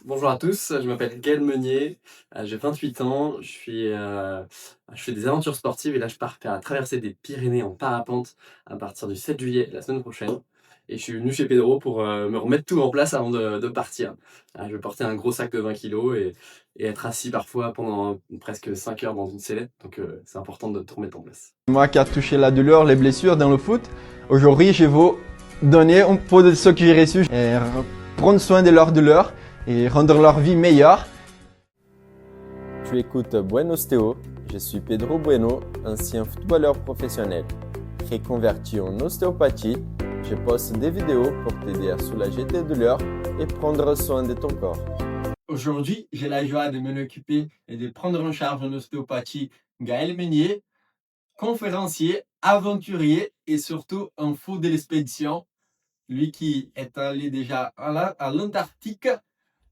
Bonjour à tous, je m'appelle Gaël Meunier, j'ai 28 ans, je fais des aventures sportives et là je pars faire la traversée des Pyrénées en parapente à partir du 7 juillet, la semaine prochaine. Et je suis venu chez Pedro pour me remettre tout en place avant de partir. Je vais porter un gros sac de 20 kilos et être assis parfois pendant presque 5 heures dans une sellette, donc c'est important de tout remettre en place. Moi qui a touché la douleur, les blessures dans le foot, aujourd'hui je veux donner un peu de ce que j'ai reçu et prendre soin de leur douleur et rendre leur vie meilleure. Tu écoutes Buenos Théo, je suis Pedro Bueno, ancien footballeur professionnel. Reconverti en ostéopathie, je poste des vidéos pour t'aider à soulager tes douleurs et prendre soin de ton corps. Aujourd'hui, j'ai la joie de m'en occuper et de prendre en charge en ostéopathie Gaël Meunier, conférencier, aventurier et surtout un fou de l'expédition. Lui qui est allé déjà à l'Antarctique,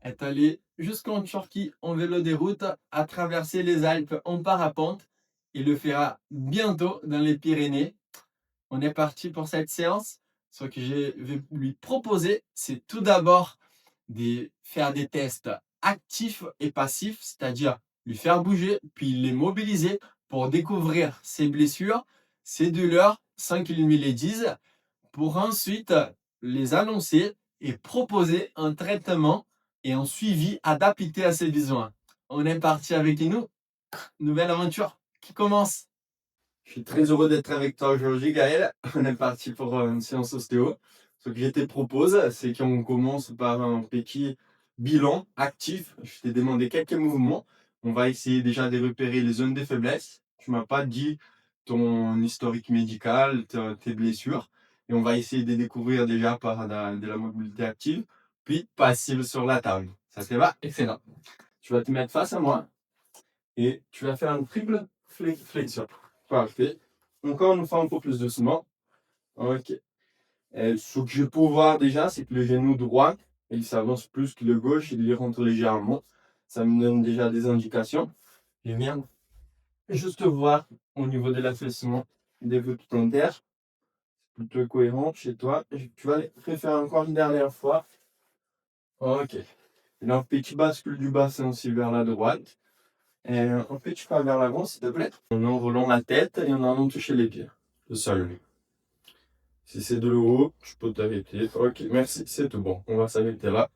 est allé jusqu'en Turquie en vélo de route, a traversé les Alpes en parapente et le fera bientôt dans les Pyrénées. On est parti pour cette séance. Ce que je vais lui proposer, c'est tout d'abord de faire des tests actifs et passifs, c'est-à-dire lui faire bouger, puis les mobiliser pour découvrir ses blessures, ses douleurs, sans qu'il me les dise, pour ensuite les annoncer et proposer un traitement et un suivi adapté à ses besoins. On est parti avec nous. Nouvelle aventure qui commence. Je suis très heureux d'être avec toi aujourd'hui, Gaël. On est parti pour une séance ostéo. Ce que je te propose, c'est qu'on commence par un petit bilan actif. Je t'ai demandé quelques mouvements. On va essayer déjà de repérer les zones de faiblesse. Tu m'as pas dit ton historique médical, tes blessures. Et on va essayer de découvrir déjà par de la mobilité active, puis passive sur la table. Ça te va? Excellent. Tu vas te mettre face à moi et tu vas faire une triple flexion. Parfait. Encore une fois un peu plus doucement. Ok. Ce que je peux voir déjà, c'est que le genou droit, il s'avance plus que le gauche, il y rentre légèrement. Ça me donne déjà des indications. Je viens juste voir au niveau de l'affaissement des voûtes plantaires. C'est plutôt cohérent chez toi. Tu vas le refaire encore une dernière fois. Ok. Et là, un petit bascule du bassin aussi vers la droite. Et un petit pas vers l'avant, s'il te plaît. En enroulant la tête et en allant toucher les pieds. Le sol. Si c'est douloureux, je peux t'arrêter. Ok, merci, c'est tout bon. On va s'arrêter là.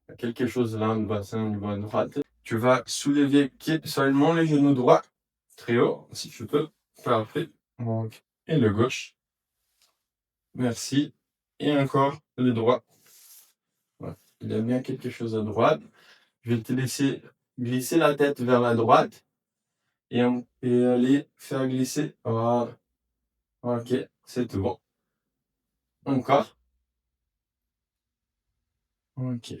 Il y a quelque chose là, le bassin au niveau à droite. Tu vas soulever seulement le genou droit. Très haut, si tu peux. Parfait. Donc, et le gauche. Merci. Et encore le droit. Voilà. Il y a bien quelque chose à droite. Je vais te laisser glisser la tête vers la droite. Et aller faire glisser. Voilà. Ok, c'est tout bon. Encore. Ok.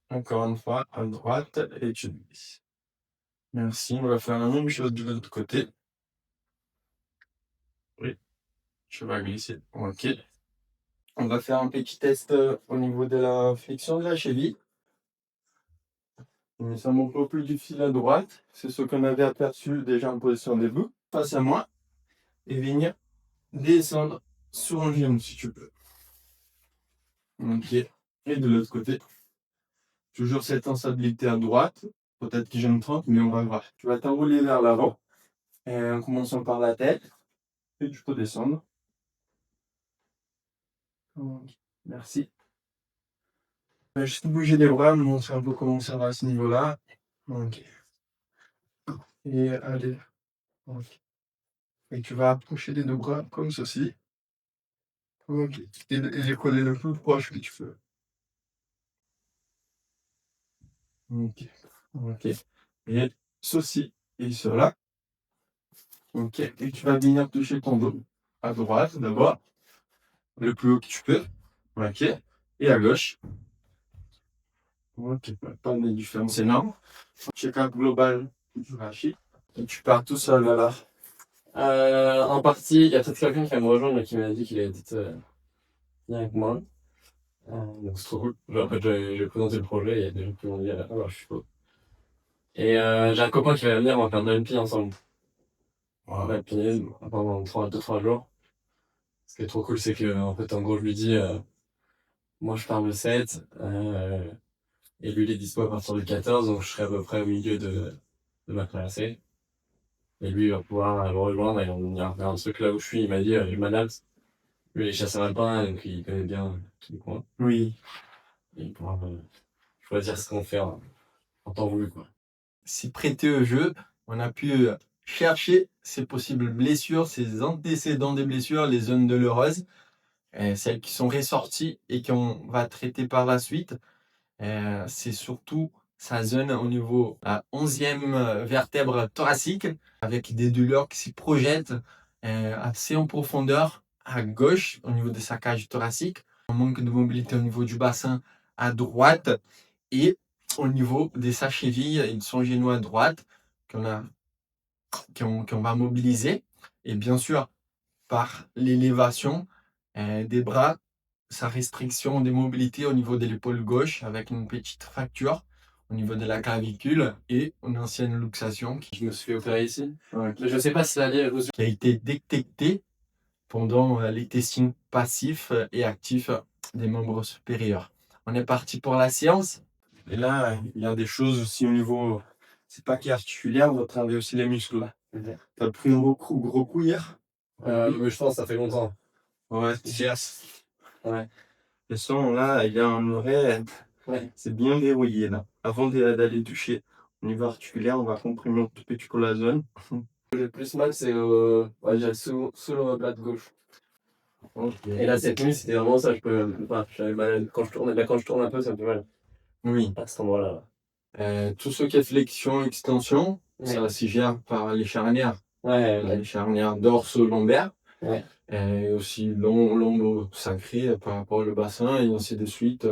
Encore une fois, à droite et tu glisses. Merci. On va faire la même chose de l'autre côté. Oui, je vais glisser. Ok. On va faire un petit test au niveau de la flexion de la cheville. Mais ça monte un peu plus difficile à droite. C'est ce qu'on avait aperçu déjà en position debout. Face à moi. Et venir descendre sur un genou si tu peux. Ok. Et de l'autre côté. Toujours cette instabilité à droite. Peut-être que je me trompe, mais on va voir. Tu vas t'enrouler vers l'avant. En commençant par la tête. Et tu peux descendre. Ok. Merci. Juste bouger les bras, me montrer un peu comment ça va à ce niveau-là. Ok. Et allez. Ok. Et tu vas approcher les deux bras comme ceci. Ok. Et les coller le plus proche que tu peux. Ok. Ok. Et ceci et cela. Ok. Et tu vas venir toucher ton dos. À droite d'abord. Le plus haut que tu peux. Ok. Et à gauche. Ok. Pas de différence énorme. Check-up global du rachis. Et tu pars tout seul là. En partie, il y a peut-être quelqu'un qui va me rejoindre mais qui m'a dit qu'il allait peut-être venir avec moi. Donc c'est trop cool. Genre, en fait, j'ai présenté le projet, il y a des gens qui m'ont dit, alors je suis chaud. Et j'ai un copain qui va venir, on va faire de l'alpi ensemble. Wow. L'alpinisme pendant 2-3 jours. Ce qui est trop cool, c'est que, en fait, en gros, je lui dis, moi je pars le 7, Et lui, il est dispo à partir du 14, donc je serai à peu près au milieu de ma classe. Et lui, il va pouvoir me rejoindre et on ira faire un truc là où je suis. Il m'a dit, je m'adapte. Lui, il est chasseur alpin, donc il connaît bien tous les coins. Oui. Et il pourra choisir ce qu'on fait en temps voulu, quoi. S'y prêter au jeu, on a pu chercher ses possibles blessures, ses antécédents des blessures, les zones douloureuses, celles qui sont ressorties et qu'on va traiter par la suite. C'est surtout sa zone au niveau la 11e vertèbre thoracique, avec des douleurs qui s'y projettent assez en profondeur à gauche au niveau de sa cage thoracique, un manque de mobilité au niveau du bassin à droite et au niveau de sa cheville et de son genou à droite qu'on va mobiliser. Et bien sûr, par l'élévation des bras, sa restriction de mobilité au niveau de l'épaule gauche avec une petite fracture au niveau de la clavicule et une ancienne luxation Je me suis fait opérer ici. Ouais. Mais je sais pas si ça lié aux... qui a été détectée pendant les testings passifs et actifs des membres supérieurs. On est parti pour la séance. Et là, il y a des choses aussi au niveau. C'est pas qu'articulaire, on va travailler aussi les muscles là. T'as pris un gros coup hier? Mais je pense que ça fait longtemps. Ouais, Yes. Ouais. le son là, il y a un vrai. Ouais. C'est bien verrouillé là. Avant d'aller toucher au niveau articulaire, on va comprimer un tout petit peu la zone. Le plus mal, c'est j'ai sous l'omoplate gauche. Okay. Et là, cette nuit, c'était vraiment ça. J'avais mal quand je tourne. Là, quand je tourne un peu, ça me fait mal. Oui. À cet endroit-là. Tout ce qui est flexion, extension, ça s'y gère par les charnières. Les charnières dorso-lombaires. Ouais. Et aussi lombo-sacré par rapport au bassin et ainsi de suite.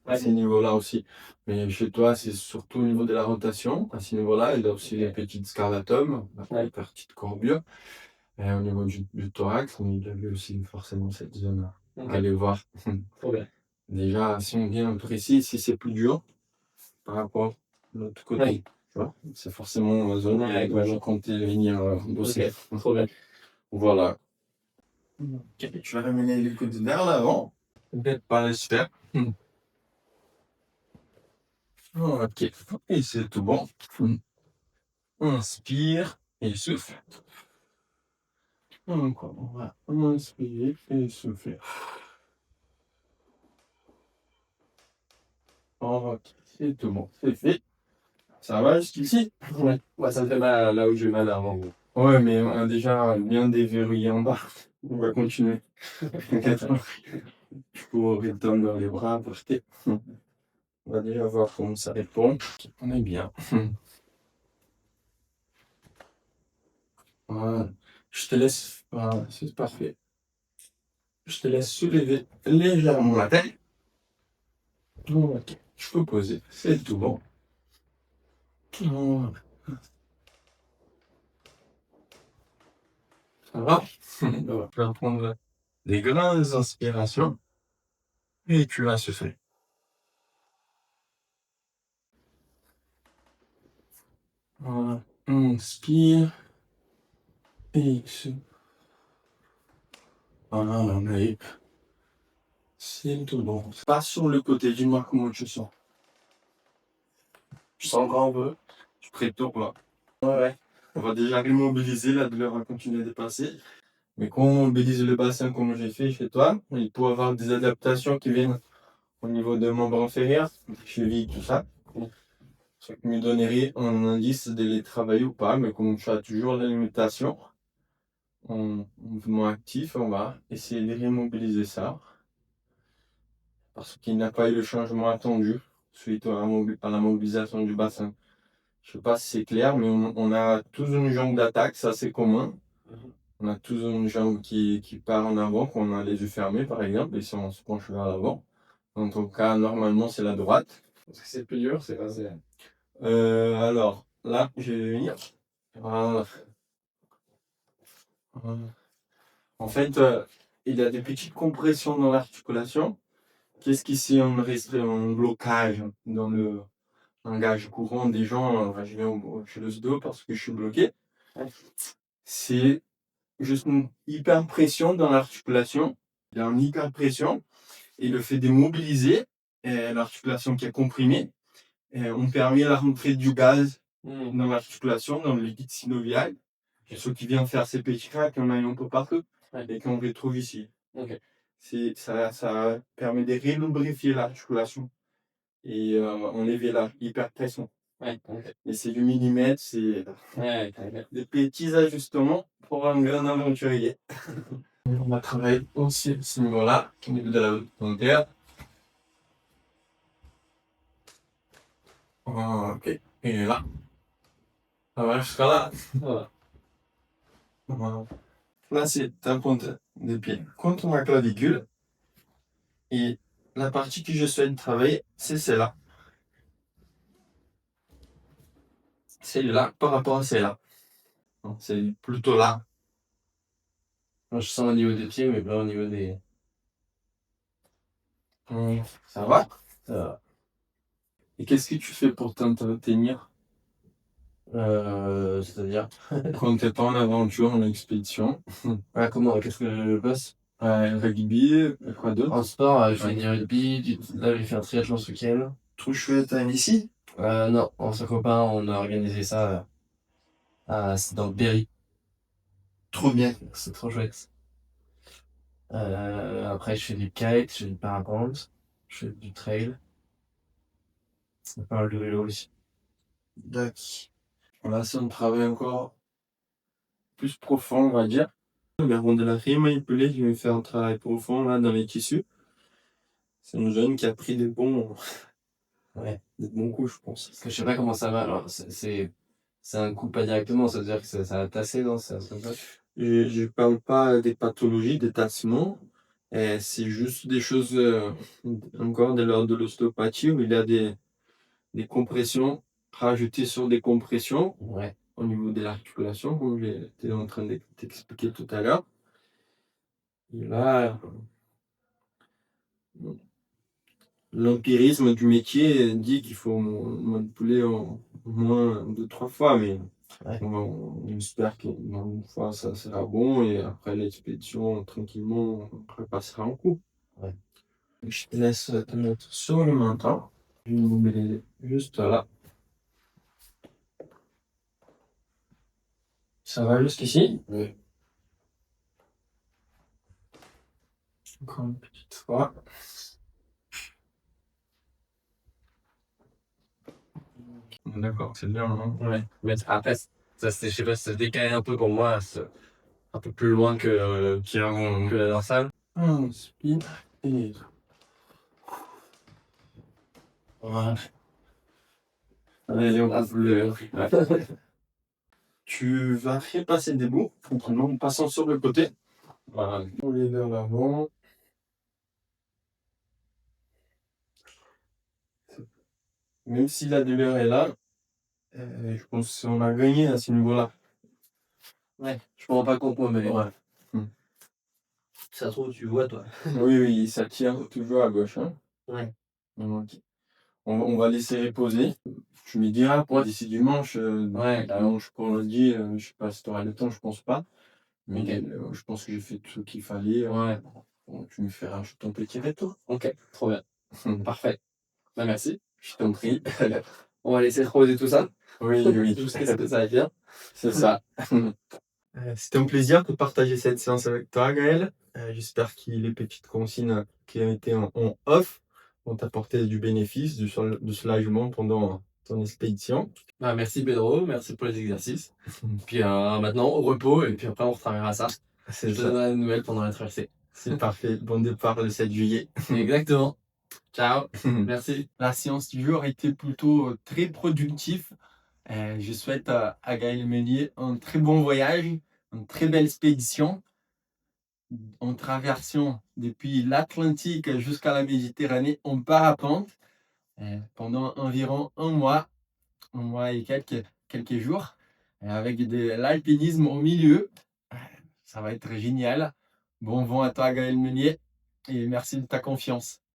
À ces niveaux-là aussi. Mais chez toi, c'est surtout au niveau de la rotation. À ce niveau-là, il y a aussi les petites scarlatomes, les petites courbures. Et au niveau du thorax, il y avait aussi forcément cette zone-là. Allez voir. Trop bien. Déjà, si on est bien précis, si c'est plus dur par rapport de l'autre côté. Ouais. Tu vois, c'est forcément la zone où je comptais venir bosser. Okay. Trop bien. Voilà. Okay. Je vais ramener les coudes vers l'avant. Peut-être pas les faire. Ok. Et c'est tout bon. Inspire et souffle. Encore. On va inspirer et souffler. Ok. C'est tout bon. C'est fait. Ça va jusqu'ici? Ouais. Ça me fait mal là où j'ai mal avant. Ouais, mais on a déjà bien déverrouillé en bas. On va continuer. Du coup, on retombe dans les bras, porter. On va déjà voir comment ça répond. On est bien. Voilà. Je te laisse. Voilà, c'est parfait. Je te laisse soulever légèrement la tête. Ok. Je peux poser. C'est tout bon. Voilà. Ça va? Tu vas prendre des grandes inspirations et tu vas souffler. Voilà. Inspire et souffle. Voilà, mais c'est tout bon. Pas sur le côté, dis-moi comment tu sens. Tu sens encore un peu? Tu prétends là. Ouais. On va déjà remobiliser, la douleur va continuer de passer. Mais quand on mobilise le bassin comme j'ai fait chez toi, il peut y avoir des adaptations qui viennent au niveau de membres inférieurs, des chevilles, tout ça. Ce qui me donnerait un indice de les travailler ou pas, mais comme tu as toujours la limitation, en mouvement actif, on va essayer de remobiliser ça. Parce qu'il n'a pas eu le changement attendu suite à la mobilisation du bassin. Je sais pas si c'est clair, mais on a tous une jambe d'attaque, ça c'est commun. On a tous une jambe qui part en avant, quand on a les yeux fermés par exemple, et si on se penche vers l'avant. Dans ton cas, normalement c'est la droite. Parce que c'est plus dur, c'est pas c'est... Alors, là, je vais venir. Voilà. En fait, il y a des petites compressions dans l'articulation. Qu'est-ce qui c'est un blocage dans le langage courant des gens? Je viens chez le SDO parce que je suis bloqué. C'est juste une hyper pression dans l'articulation. Il y a une hyper pression et le fait de mobiliser l'articulation qui est comprimée, on permet la rentrée du gaz dans l'articulation, dans le liquide synovial. Et ce qui vient faire ces petits cracks, on a un peu partout, Ouais. et qu'on retrouve ici. Ok. Ça permet de relubrifier l'articulation et enlever la hyperpression. Ouais, ok. Et c'est du millimètre, c'est Ouais, ok. des petits ajustements pour un grand aventurier. On va travailler aussi à ce niveau-là, au niveau de la frontière. Ok, et là. Ça va jusqu'à là. Voilà. Voilà. Là, c'est un pointe des pieds contre ma clavicule. Et la partie que je souhaite travailler, c'est celle-là. Celle-là par rapport à celle-là. Non, c'est plutôt là. Moi, je sens au niveau des pieds, mais pas au niveau des. Ça va? Ça va. Et qu'est-ce que tu fais pour t'entretenir C'est-à-dire. quand t'es pas en aventure, en expédition? Ah, comment? Qu'est-ce que je bosse? Rugby, quoi d'autre? En sport, j'ai fait du rugby, là j'ai fait un triathlon ce week-end. Trop chouette, hein, ici? Non, entre copains, on a organisé ça c'est dans le Berry. Trop bien. C'est trop chouette. Après, je fais du kite, je fais du parapente, je fais du trail. C'est pas mal de vélo aussi. D'accord. Là, c'est un travail encore plus profond, on va dire. Le rond de la rime manipulée, je vais faire un travail profond là dans les tissus. C'est un jeune qui a pris Ouais. des bons coups, je pense. Parce que je sais pas comment ça va. Alors, c'est un coup pas directement, ça veut dire que ça a tassé, non? C'est un truc comme ça. Je parle pas des pathologies, des tassements. C'est juste des choses encore de l'ordre de l'ostéopathie où il y a des compressions rajoutées sur des compressions Ouais. au niveau de l'articulation, comme j'étais en train de t'expliquer tout à l'heure. Et là, l'empirisme du métier dit qu'il faut manipuler au moins 2-3 fois, mais Ouais. on espère qu'une fois ça sera bon et après l'expédition, tranquillement, on repassera en coup. Ouais. Je te laisse te mettre sur le menton. Je vais vous mettre juste là. Ça va jusqu'ici? Oui. Encore une petite fois. D'accord, c'est bien, hein? Ouais. Mais après, ça, je sais pas, ça se décale un peu pour moi, c'est un peu plus loin que la dorsale. On spin et Voilà. allez, on Ah, va le. Tu vas repasser des bouts, en passant sur le côté. Voilà, on les vers l'avant. Même si la douleur est là, je pense qu'on a gagné à ce niveau-là. Ouais, je me rends pas compte moi, mais Ouais. ça se trouve, tu vois, toi. Oui, oui, ça tire toujours à gauche. Hein. Ouais. Donc, on va laisser reposer. Tu me diras pour d'ici dimanche. Ouais, Dimanche pour lundi, je sais pas si tu auras le temps, je pense pas. Mais Ok. je pense que j'ai fait tout ce qu'il fallait. Ouais. Bon, tu me feras ton petit retour. Ok, trop bien. Parfait. Bah, merci. Je t'en prie. On va laisser reposer tout ça. Oui, oui, Jusqu'à ce que ça aille bien. c'est ça. C'était un plaisir de partager cette séance avec toi, Gaël. J'espère que les petites consignes qui ont été en off vont t'apporter du bénéfice, du soulagement pendant ton expédition. Bah, merci Pedro, merci pour les exercices. Puis maintenant, au repos, et puis après, on retravaillera ça. C'est Je te ça. donnerai des nouvelles pendant la traversée. C'est parfait. Bon départ le 7 juillet. Exactement. Ciao. Merci. La séance du jour a été plutôt très productive. Je souhaite à Gaël Meunier un très bon voyage, une très belle expédition en traversant depuis l'Atlantique jusqu'à la Méditerranée en parapente pendant environ un mois et quelques jours, avec de l'alpinisme au milieu. Ça va être génial. Bon vent à toi, Gaël Meunier, et merci de ta confiance.